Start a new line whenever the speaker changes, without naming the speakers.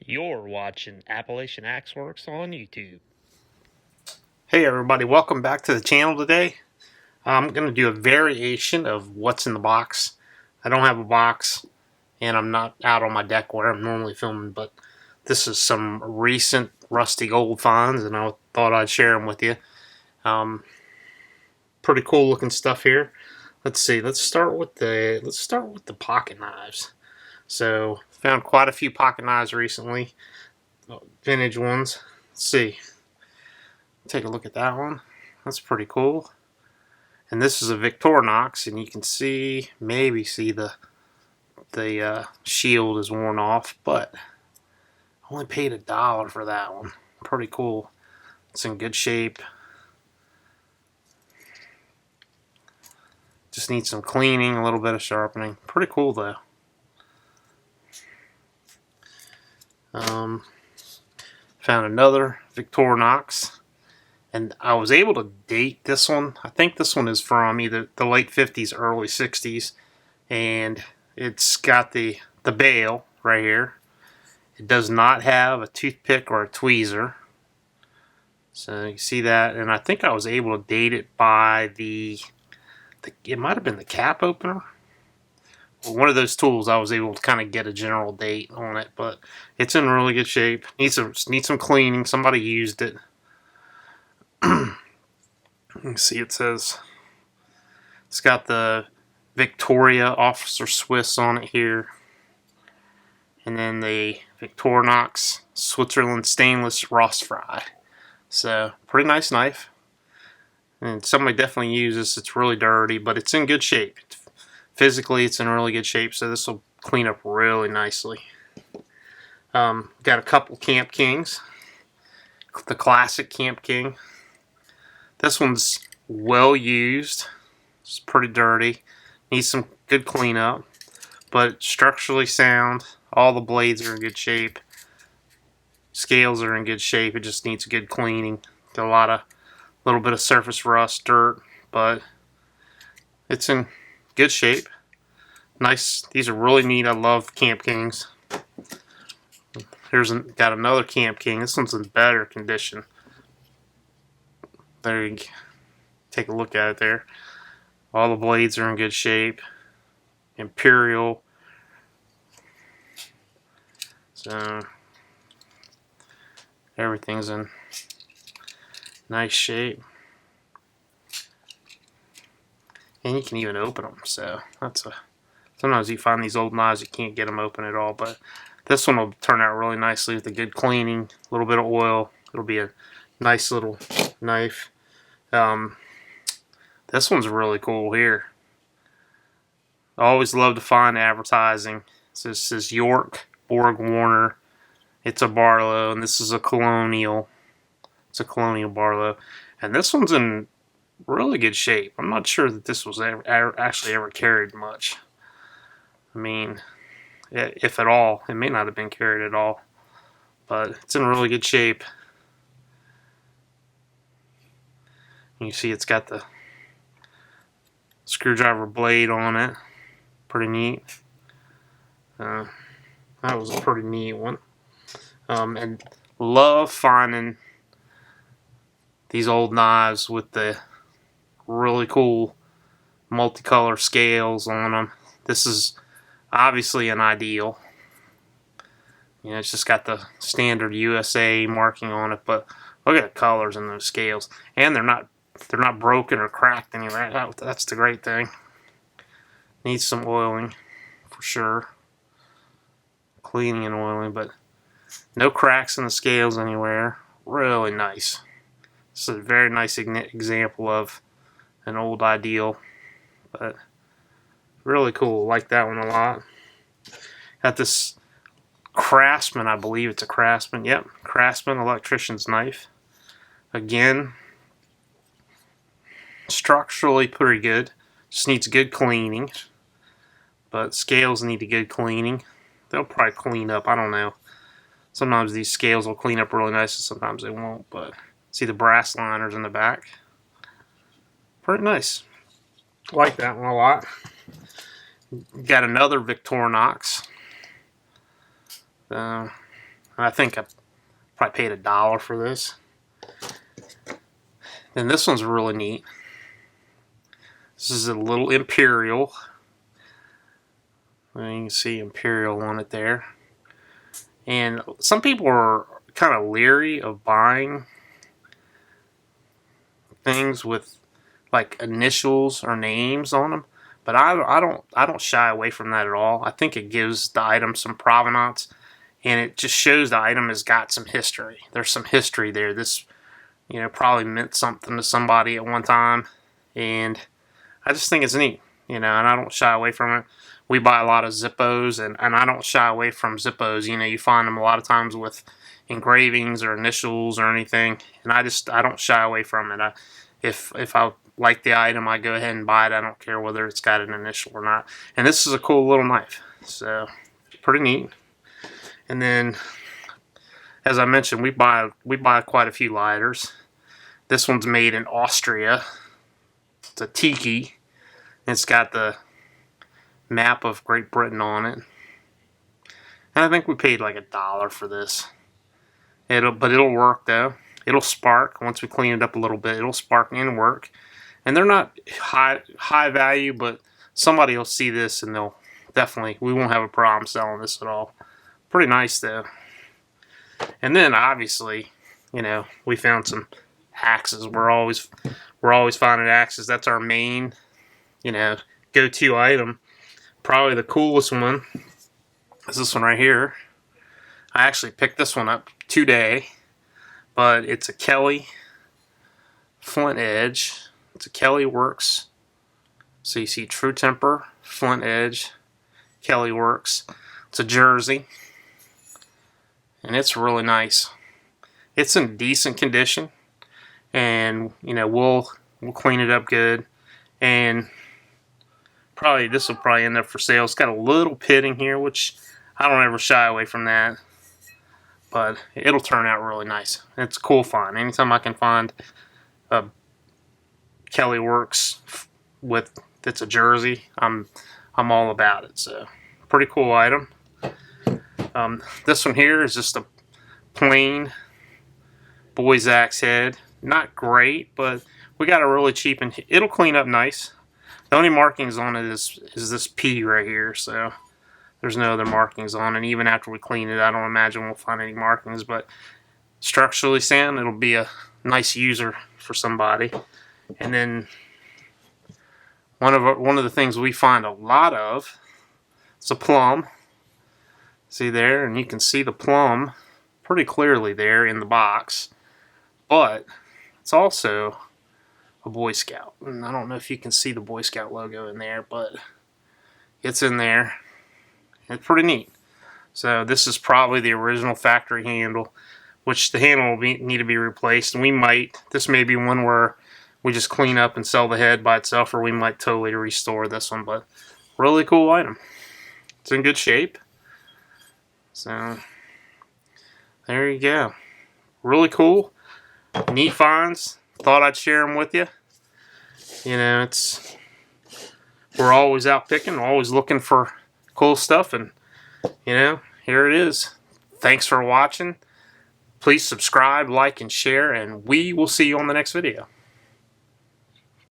You're watching Appalachian Axe Works on YouTube.
Hey everybody, welcome back to the channel today. I'm going to do a variation of what's in the box. I don't have a box and I'm not out on my deck where I'm normally filming, but this is some recent rusty gold finds and I thought I'd share them with you. Pretty cool looking stuff here. Let's see, let's start with the pocket knives. So, found quite a few pocket knives recently, vintage ones. Let's see. Take a look at that one. That's pretty cool. And this is a Victorinox, and you can see, maybe see the shield is worn off, but I only paid $1 for that one. Pretty cool. It's in good shape. Just needs some cleaning, a little bit of sharpening. Pretty cool though. Found another Victorinox, and I was able to date this one. I think this one is from either the late 50s, early 60s, and it's got the bail right here. It does not have a toothpick or a tweezer, so you see that. And I think I was able to date it by it might have been the cap opener. One of those tools I was able to kind of get a general date on it, but it's in really good shape. Needs some cleaning. Somebody used it. You can see it says it's got the Victoria Officer Swiss on it here, and then the Victorinox Switzerland Stainless Ross Fry. So pretty nice knife, and somebody definitely uses. It's really dirty, but it's in good shape. Physically, it's in really good shape, so this will clean up really nicely. Got a couple Camp Kings. The classic Camp King. This one's well used. It's pretty dirty. Needs some good cleanup, but structurally sound. All the blades are in good shape. Scales are in good shape. It just needs good cleaning. Got a little bit of surface rust, dirt, but it's in good shape. Nice. These are really neat. I love Camp Kings. Got another Camp King. This one's in better condition. There you go. Take a look at it there. All the blades are in good shape. Imperial. So everything's in nice shape. And you can even open them. So sometimes you find these old knives you can't get them open at all, but this one will turn out really nicely with a good cleaning, a little bit of oil. It'll be a nice little knife. This one's really cool here. I always love to find advertising. So this is York Borg Warner. It's a Barlow, and this is a Colonial. It's a Colonial Barlow, and this one's in really good shape. I'm not sure that this was actually ever carried much. I mean, if at all. It may not have been carried at all, but it's in really good shape. You see it's got the screwdriver blade on it. Pretty neat. That was a pretty neat one. And love finding these old knives with the really cool multicolor scales on them. This is obviously an ideal. You know, it's just got the standard USA marking on it, but look at the colors in those scales, and they're not broken or cracked anywhere. That's the great thing. Needs some oiling for sure, cleaning and oiling, but no cracks in the scales anywhere. Really nice. This is a very nice example of an old ideal, but really cool. Like that one a lot. Got this Craftsman, I believe it's a Craftsman. Yep, Craftsman electrician's knife. Again, structurally pretty good. Just needs good cleaning. But scales need a good cleaning. They'll probably clean up. I don't know. Sometimes these scales will clean up really nice and sometimes they won't. But see the brass liners in the back. Pretty nice. Like that one a lot. Got another Victorinox. And I think I probably paid $1 for this. Then this one's really neat. This is a little Imperial. And you can see Imperial on it there. And some people are kind of leery of buying things with like initials or names on them, but I don't shy away from that at all. I think it gives the item some provenance, and it just shows the item has got some history. There's some history there. This, you know, probably meant something to somebody at one time, and I just think it's neat, you know, and I don't shy away from it. We buy a lot of Zippos, and I don't shy away from Zippos. You know, you find them a lot of times with engravings or initials or anything, and I don't shy away from it. If I like the item, I go ahead and buy it. I don't care whether it's got an initial or not. And this is a cool little knife, so pretty neat. And then, as I mentioned, we buy quite a few lighters. This one's made in Austria. It's a tiki. It's got the map of Great Britain on it. And I think we paid like $1 for this. But it'll work though. It'll spark once we clean it up a little bit. It'll spark and work. And they're not high value, but somebody will see this and they'll definitely, we won't have a problem selling this at all. Pretty nice though. And then obviously, you know, we found some axes. We're always finding axes. That's our main, you know, go-to item. Probably the coolest one is this one right here. I actually picked this one up today, but it's a Kelly flint edge. It's a Kelly Works. So you see True Temper, flint edge, Kelly Works. It's a jersey, and it's really nice. It's in decent condition, and you know we'll clean it up good, and probably this will probably end up for sale. It's got a little pitting here, which I don't ever shy away from that, but it'll turn out really nice. It's a cool find. Anytime I can find a Kelly Works with that's a jersey, I'm all about it. So pretty cool item. This one here is just a plain boy's axe head. Not great, but we got a really cheap, and it'll clean up nice. The only markings on it is this P right here, so there's no other markings on it. Even after we clean it, I don't imagine we'll find any markings, but structurally sound, it'll be a nice user for somebody. And then one of the things we find a lot of is a plumb. See there, and you can see the plumb pretty clearly there in the box, but it's also a Boy Scout. And I don't know if you can see the Boy Scout logo in there, but it's in there. It's pretty neat. So this is probably the original factory handle, which the handle will need to be replaced. And this may be one where we just clean up and sell the head by itself, or we might totally restore this one. But really cool item. It's in good shape. So there you go. Really cool. Neat finds. Thought I'd share them with you. You know, we're always out picking, always looking for cool stuff, and you know, here it is. Thanks for watching. Please subscribe, like, and share, and we will see you on the next video.